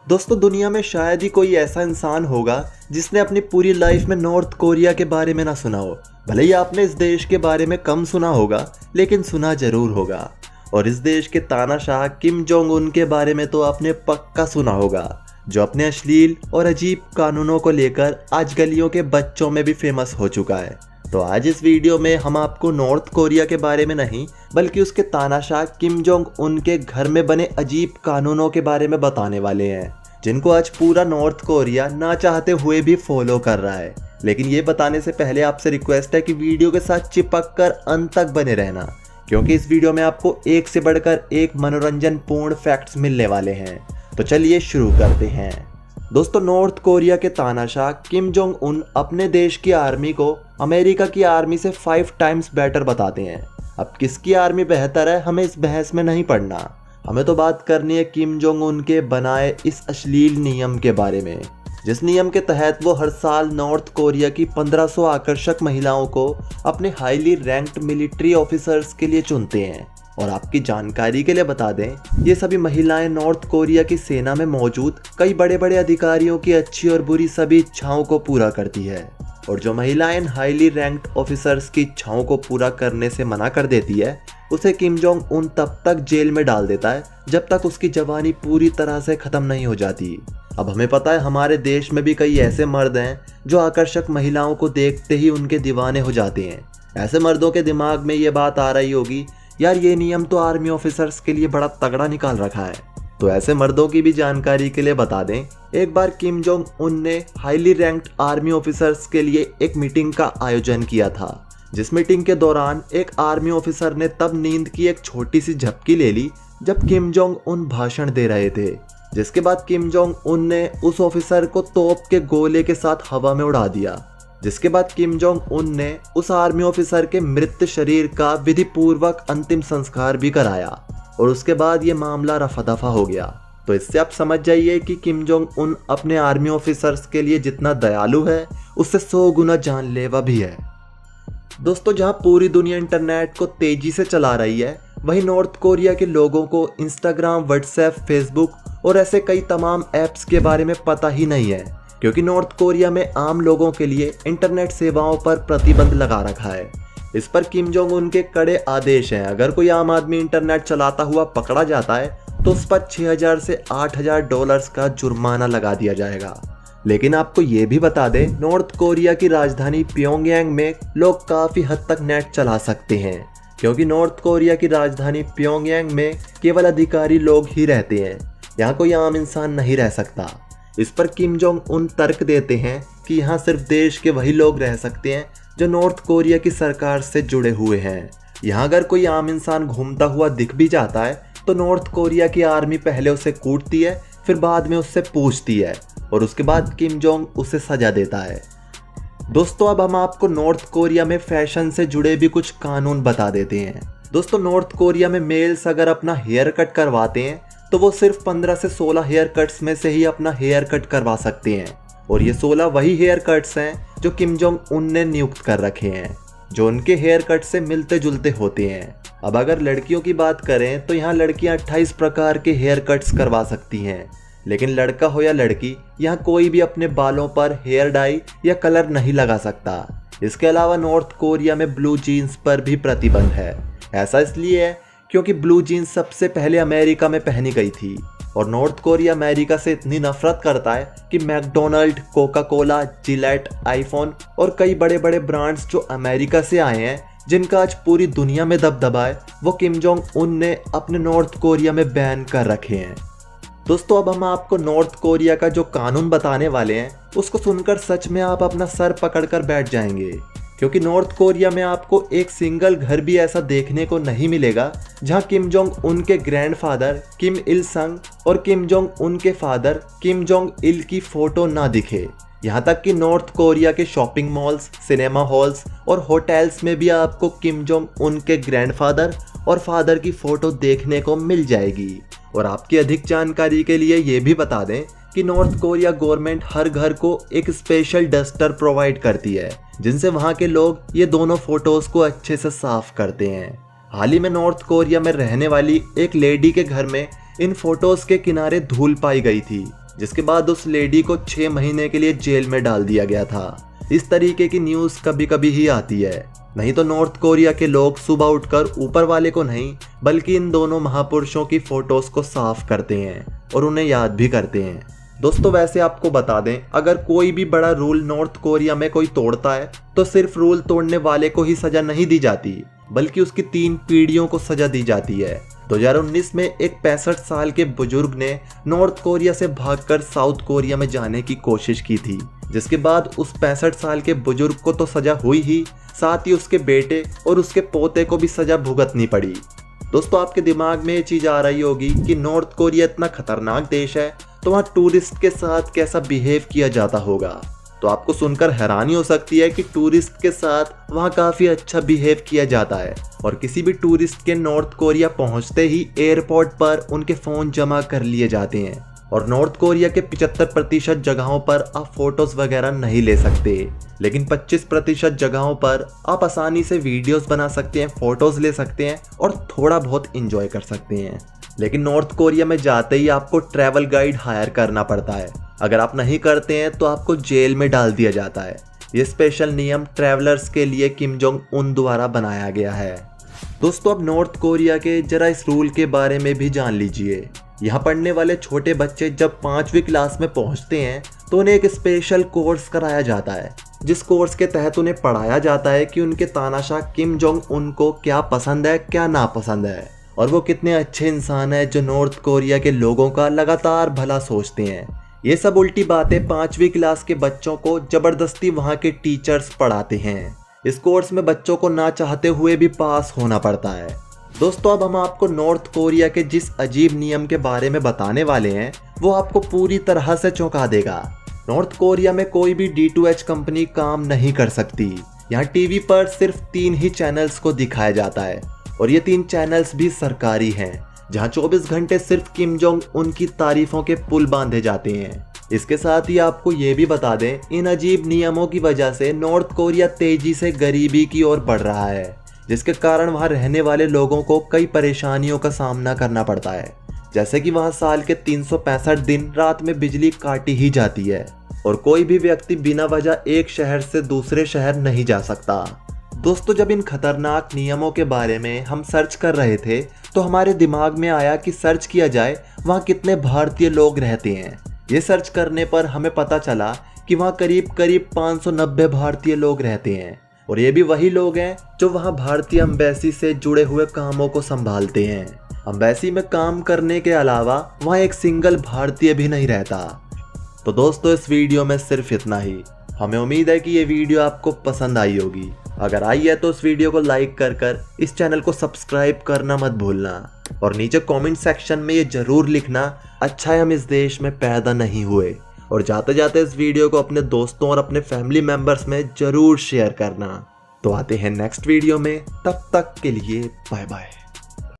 दोस्तों, दुनिया में शायद ही कोई ऐसा इंसान होगा जिसने अपनी पूरी लाइफ में नॉर्थ कोरिया के बारे में ना सुना हो। भले ही आपने इस देश के बारे में कम सुना होगा, लेकिन सुना जरूर होगा। और इस देश के तानाशाह किम जोंग उन के बारे में तो आपने पक्का सुना होगा, जो अपने अश्लील और अजीब कानूनों को लेकर आज गलियों के बच्चों में भी फेमस हो चुका है। तो आज इस वीडियो में हम आपको नॉर्थ कोरिया के बारे में नहीं, बल्कि उसके तानाशाह किम जोंग उन के घर में बने अजीब कानूनों के बारे में बताने वाले हैं, जिनको आज पूरा नॉर्थ कोरिया ना चाहते हुए भी फॉलो कर रहा है। लेकिन ये बताने से पहले आपसे रिक्वेस्ट है कि वीडियो के साथ चिपक कर अंत तक बने रहना, क्योंकि इस वीडियो में आपको एक से बढ़कर एक मनोरंजन पूर्ण फैक्ट्स मिलने वाले हैं। तो चलिए शुरू करते हैं। दोस्तों, नॉर्थ कोरिया के तानाशाह किम जोंग उन अपने देश की आर्मी को अमेरिका की आर्मी से 5 टाइम्स बेटर बताते हैं। अब किसकी आर्मी बेहतर है, हमें इस बहस में नहीं पड़ना। हमें तो बात करनी है किम जोंग उन के बनाए इस अश्लील नियम के बारे में, जिस नियम के तहत वो हर साल नॉर्थ कोरिया की 1500 आकर्षक महिलाओं को अपने हाईली रैंक्ड मिलिट्री ऑफिसर्स के लिए चुनते हैं। और आपकी जानकारी के लिए बता दें, ये सभी महिलाएं नॉर्थ कोरिया की सेना में मौजूद कई बड़े बड़े अधिकारियों की अच्छी और बुरी सभी इच्छाओं को पूरा करती है। और जो महिलाएं हाईली रैंक्ड ऑफिसर्स की इच्छाओं को पूरा करने से मना कर देती है, उसे किम जोंग उन तब तक जेल में डाल देता है जब तक उसकी जवानी पूरी तरह से खत्म नहीं हो जाती। अब हमें पता है हमारे देश में भी कई ऐसे मर्द हैं जो आकर्षक महिलाओं को देखते ही उनके दीवाने हो जाते हैं। ऐसे मर्दों के दिमाग में ये बात आ रही होगी, यार ये नियम तो आर्मी ऑफिसर्स के लिए बड़ा तगड़ा निकाल रखा है। तो ऐसे मर्दों की भी जानकारी के लिए बता दें, एक बार किम जोंग उन ने हाईली रैंक्ड आर्मी ऑफिसर्स के लिए एक मीटिंग का आयोजन किया था, जिस मीटिंग के दौरान एक आर्मी ऑफिसर ने तब नींद की एक छोटी सी झपकी ले ली जब किम जोंग उन भाषण दे रहे थे। जिसके बाद किम जोंग उन ने उस ऑफिसर को तोप के गोले के साथ हवा में उड़ा दिया। जिसके बाद किम जोंग उन ने उस आर्मी ऑफिसर के मृत शरीर का विधि पूर्वक अंतिम संस्कार भी कराया और उसके बाद ये मामला रफा दफा हो गया। तो इससे आप समझ जाइए कि किम जोंग उन अपने आर्मी ऑफिसर्स के लिए जितना दयालु है, उससे 100 गुना जानलेवा भी है। दोस्तों, जहां पूरी दुनिया इंटरनेट को तेजी से चला रही है, वहीं नॉर्थ कोरिया के लोगों को इंस्टाग्राम, व्हाट्सएप, फेसबुक और ऐसे कई तमाम ऐप्स के बारे में पता ही नहीं है, क्योंकि नॉर्थ कोरिया में आम लोगों के लिए इंटरनेट सेवाओं पर प्रतिबंध लगा रखा है। इस पर किम जोंग उन के कड़े आदेश हैं। अगर कोई आम आदमी इंटरनेट चलाता हुआ पकड़ा जाता है तो उस पर 6000 से 8000 डॉलर्स का जुर्माना लगा दिया जाएगा। लेकिन आपको ये भी बता दें, नॉर्थ कोरिया की राजधानी प्योंगयांग में लोग काफ़ी हद तक नेट चला सकते हैं, क्योंकि नॉर्थ कोरिया की राजधानी प्योंगयांग में केवल अधिकारी लोग ही रहते हैं। यहाँ कोई आम इंसान नहीं रह सकता। इस पर किम जोंग उन तर्क देते हैं कि यहाँ सिर्फ देश के वही लोग रह सकते हैं जो नॉर्थ कोरिया की सरकार से जुड़े हुए हैं। यहाँ अगर कोई आम इंसान घूमता हुआ दिख भी जाता है तो नॉर्थ कोरिया की आर्मी पहले उसे कूटती है, फिर बाद में उससे पूछती है और उसके बाद किम जोंग उसे सजा देता है। दोस्तों, अब हम आपको नॉर्थ कोरिया में फैशन से जुड़े भी कुछ कानून बता देते हैं। दोस्तों, नॉर्थ कोरिया में मेल्स अगर अपना हेयर कट करवाते हैं तो वो सिर्फ 15 से 16 हेयर कट्स में से ही अपना हेयर कट करवा सकते हैं। और ये 16 वही हेयर कट्स हैं जो किम जोंग उन ने नियुक्त कर रखे हैं, जो उनके हेयर कट से मिलते जुलते होते हैं। अब अगर लड़कियों की बात करें तो यहाँ लड़कियाँ 28 प्रकार के हेयर कट्स करवा सकती हैं, लेकिन लड़का हो या लड़की, यहाँ कोई भी अपने बालों पर हेयर डाई या कलर नहीं लगा सकता। इसके अलावा नॉर्थ कोरिया में ब्लू जीन्स पर भी प्रतिबंध है। ऐसा इसलिए है क्योंकि ब्लू जीन्स सबसे पहले अमेरिका में पहनी गई थी और नॉर्थ कोरिया अमेरिका से इतनी नफरत करता है कि McDonald, Coca Cola, Gillette, iPhone और कई बड़े बड़े ब्रांड्स जो अमेरिका से आए हैं, जिनका आज पूरी दुनिया में दबदबा है, वो किम जोंग उन ने अपने नॉर्थ कोरिया में बैन कर रखे हैं। दोस्तों, अब हम आपको नॉर्थ कोरिया का जो कानून बताने वाले हैं, उसको सुनकर सच में आप अपना सर पकड़कर बैठ जाएंगे, क्योंकि नॉर्थ कोरिया में आपको एक सिंगल घर भी ऐसा देखने को नहीं मिलेगा जहां किम जोंग उन के ग्रैंडफादर किम इल संग और किम जोंग उन के फादर किम जोंग इल की फोटो ना दिखे। यहाँ तक कि नॉर्थ कोरिया के शॉपिंग मॉल्स, सिनेमा हॉल्स और होटल्स में भी आपको किम जोंग उन के ग्रैंडफादर और फादर की फोटो देखने को मिल जाएगी। और आपकी अधिक जानकारी के लिए ये भी बता दें कि नॉर्थ कोरिया गवर्नमेंट हर घर को एक स्पेशल डस्टर प्रोवाइड करती है, जिनसे वहाँ के लोग ये दोनों फोटोज को अच्छे से साफ करते हैं। हाल ही में नॉर्थ कोरिया में रहने वाली एक लेडी के घर में इन फोटोज के किनारे धूल पाई गई थी, जिसके बाद उस लेडी को 6 महीने के लिए जेल में डाल दिया गया था। इस तरीके की न्यूज़ कभी कभी ही आती है। नहीं तो नॉर्थ कोरिया के लोग सुबह उठकर ऊपर वाले को नहीं बल्कि इन दोनों महापुरुषों की फोटोज को साफ करते हैं और उन्हें याद भी करते हैं। दोस्तों वैसे आपको बता दें, अगर कोई भी बड़ा रूल नॉर्थ कोरिया में कोई तोड़ता है तो सिर्फ रूल तोड़ने वाले को ही सजा नहीं दी जाती बल्कि उसकी 3 पीढ़ियों को सजा दी जाती है। 2019 में एक 65 साल के बुजुर्ग ने नॉर्थ कोरिया से भागकर साउथ कोरिया में जाने की कोशिश की थी, जिसके बाद उस 65 साल के बुजुर्ग को तो सजा हुई ही, साथ ही उसके बेटे और उसके पोते को भी सजा भुगतनी पड़ी। दोस्तों आपके दिमाग में ये चीज आ रही होगी कि नॉर्थ कोरिया इतना खतरनाक देश है तो वहाँ टूरिस्ट के साथ कैसा बिहेव किया जाता होगा। तो आपको सुनकर हैरानी हो सकती है कि टूरिस्ट के साथ वहाँ काफी अच्छा बिहेव किया जाता है और किसी भी टूरिस्ट के नॉर्थ कोरिया पहुँचते ही एयरपोर्ट पर उनके फोन जमा कर लिए जाते हैं और नॉर्थ कोरिया के 75% जगहों पर आप फोटोज वगैरह नहीं ले सकते, लेकिन 25% जगहों पर आप आसानी से वीडियोस बना सकते हैं, फोटोज ले सकते हैं और थोड़ा बहुत इंजॉय कर सकते हैं। लेकिन नॉर्थ कोरिया में जाते ही आपको ट्रैवल गाइड हायर करना पड़ता है। अगर आप नहीं करते हैं तो आपको जेल में डाल दिया जाता है। ये स्पेशल नियम ट्रैवलर्स के लिए किम जोंग उन द्वारा बनाया गया है। दोस्तों अब नॉर्थ कोरिया के जरा इस रूल के बारे में भी जान लीजिए। यहाँ पढ़ने वाले छोटे बच्चे जब 5वीं क्लास में पहुँचते हैं तो उन्हें एक स्पेशल कोर्स कराया जाता है, जिस कोर्स के तहत उन्हें पढ़ाया जाता है कि उनके तानाशाह किम जोंग उन को क्या पसंद है क्या नापसंद है और वो कितने अच्छे इंसान है जो नॉर्थ कोरिया के लोगों का लगातार भला सोचते हैं। ये सब उल्टी बातें 5वीं क्लास के बच्चों को जबरदस्ती वहाँ के टीचर्स पढ़ाते हैं। इस कोर्स में बच्चों को ना चाहते हुए भी पास होना पड़ता है। दोस्तों अब हम आपको नॉर्थ कोरिया के जिस अजीब नियम के बारे में बताने वाले हैं वो आपको पूरी तरह से चौंका देगा। नॉर्थ कोरिया में कोई भी D2H कंपनी काम नहीं कर सकती। यहाँ टीवी पर सिर्फ 3 ही चैनल्स को दिखाया जाता है और ये 3 चैनल्स भी सरकारी हैं, जहाँ 24 घंटे सिर्फ किम जोंग उनकी तारीफों के पुल बांधे जाते हैं। इसके साथ ही आपको ये भी बता दें, इन अजीब नियमों की वजह से नॉर्थ कोरिया तेजी से गरीबी की ओर बढ़ रहा है, जिसके कारण वहाँ रहने वाले लोगों को कई परेशानियों का सामना करना पड़ता है। जैसे कि वहाँ साल के 365 दिन रात में बिजली काटी ही जाती है और कोई भी व्यक्ति बिना वजह एक शहर से दूसरे शहर नहीं जा सकता। दोस्तों जब इन खतरनाक नियमों के बारे में हम सर्च कर रहे थे तो हमारे दिमाग में आया कि सर्च किया जाए वहाँ कितने भारतीय लोग रहते हैं। ये सर्च करने पर हमें पता चला कि वहाँ करीब 590 भारतीय लोग रहते हैं और ये भी वही लोग हैं जो वहाँ भारतीय एम्बेसी से जुड़े हुए कामों को संभालते हैं। एम्बेसी में काम करने के अलावा वहाँ एक सिंगल भारतीय भी नहीं रहता। तो दोस्तों इस वीडियो में सिर्फ इतना ही। हमें उम्मीद है कि ये वीडियो आपको पसंद आई होगी। अगर आई है तो इस वीडियो को लाइक कर इस चैनल को सब्सक्राइब करना मत भूलना और नीचे कमेंट सेक्शन में ये जरूर लिखना अच्छा है हम इस देश में पैदा नहीं हुए। और जाते जाते इस वीडियो को अपने दोस्तों और अपने फैमिली मेंबर्स में जरूर शेयर करना। तो आते हैं नेक्स्ट वीडियो में, तब तक के लिए बाय बाय।